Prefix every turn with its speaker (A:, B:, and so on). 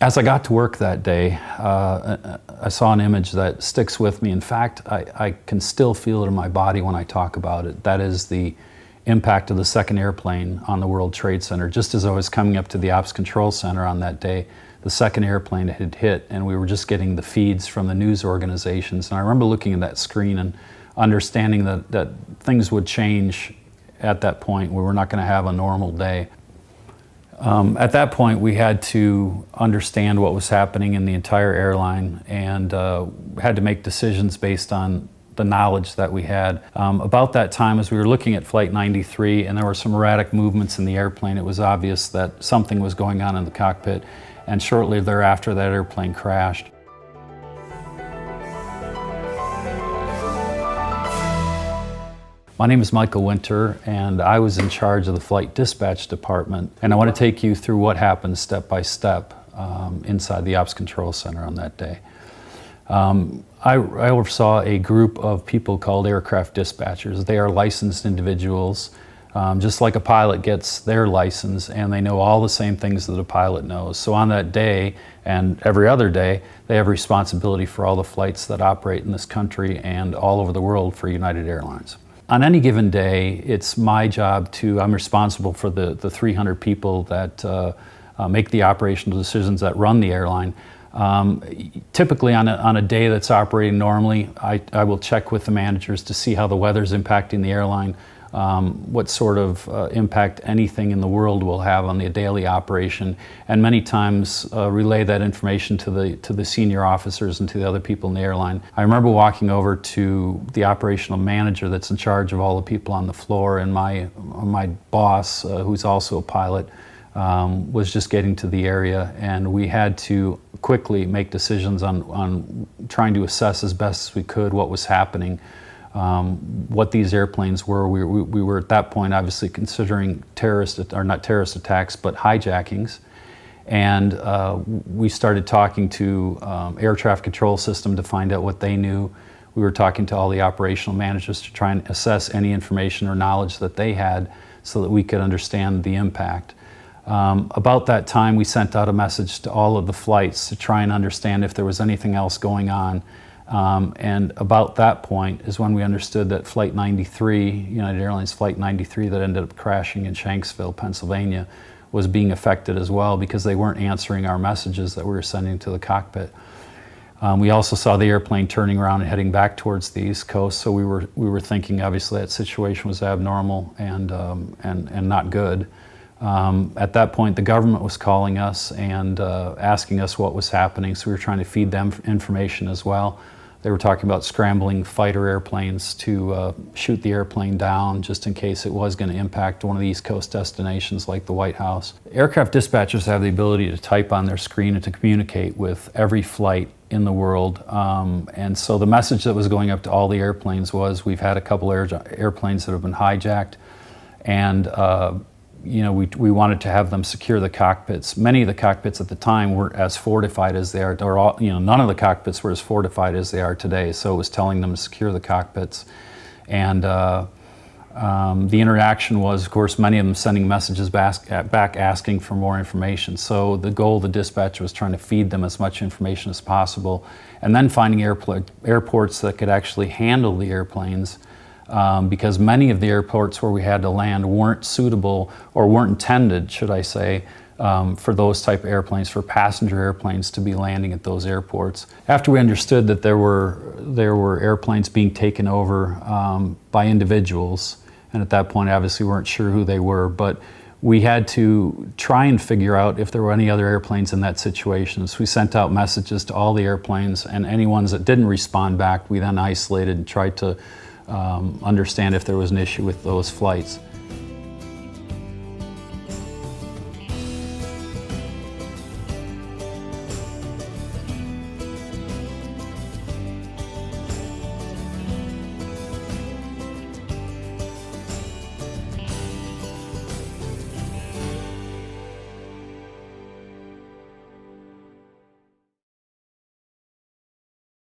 A: As I got to work that day, I saw an image that sticks with me. In fact, I can still feel it in my body when I talk about it. That is the impact of the second airplane on the World Trade Center. Just as I was coming up to the Ops Control Center on that day, the second airplane had hit, and we were just getting the feeds from the news organizations. And I remember looking at that screen and understanding that things would change at that point. We were not going to have a normal day. At that point, we had to understand what was happening in the entire airline and had to make decisions based on the knowledge that we had. About that time, as we were looking at Flight 93 and there were some erratic movements in the airplane, it was obvious that something was going on in the cockpit, and shortly thereafter that airplane crashed. My name is Michael Winter, and I was in charge of the flight dispatch department, and I want to take you through what happened step by step inside the Ops Control Center on that day. I oversaw a group of people called aircraft dispatchers. They are licensed individuals, just like a pilot gets their license, and they know all the same things that a pilot knows. So on that day and every other day, they have responsibility for all the flights that operate in this country and all over the world for United Airlines. On any given day, it's my job I'm responsible for the 300 people that make the operational decisions that run the airline. Typically on a day that's operating normally, I will check with the managers to see how the weather's impacting the airline, what sort of impact anything in the world will have on the daily operation, and many times relay that information to the senior officers and to the other people in the airline. I remember walking over to the operational manager that's in charge of all the people on the floor, and my boss, who's also a pilot, was just getting to the area, and we had to quickly make decisions on trying to assess as best as we could what was happening, what these airplanes were. We were at that point obviously considering not terrorist attacks, but hijackings. And we started talking to air traffic control system to find out what they knew. We were talking to all the operational managers to try and assess any information or knowledge that they had so that we could understand the impact. About that time, we sent out a message to all of the flights to try and understand if there was anything else going on. And about that point is when we understood that Flight 93, United Airlines Flight 93 that ended up crashing in Shanksville, Pennsylvania, was being affected as well because they weren't answering our messages that we were sending to the cockpit. We also saw the airplane turning around and heading back towards the East Coast, so we were thinking obviously that situation was abnormal and not good. At that point, the government was calling us and asking us what was happening, so we were trying to feed them information as well. They were talking about scrambling fighter airplanes to shoot the airplane down just in case it was going to impact one of the East Coast destinations like the White House. Aircraft dispatchers have the ability to type on their screen and to communicate with every flight in the world. And so the message that was going up to all the airplanes was, we've had a couple airplanes that have been hijacked, and we wanted to have them secure the cockpits. Many of the cockpits at the time weren't as fortified as they are, or none of the cockpits were as fortified as they are today. So it was telling them to secure the cockpits. And the interaction was, of course, many of them sending messages back asking for more information. So the goal of the dispatcher was trying to feed them as much information as possible, and then finding airports that could actually handle the airplanes. Because many of the airports where we had to land weren't suitable, or weren't intended, should I say, for those type of airplanes, for passenger airplanes to be landing at those airports. After we understood that there were airplanes being taken over by individuals, and at that point obviously we weren't sure who they were, but we had to try and figure out if there were any other airplanes in that situation. So we sent out messages to all the airplanes, and any ones that didn't respond back, we then isolated and tried to understand if there was an issue with those flights.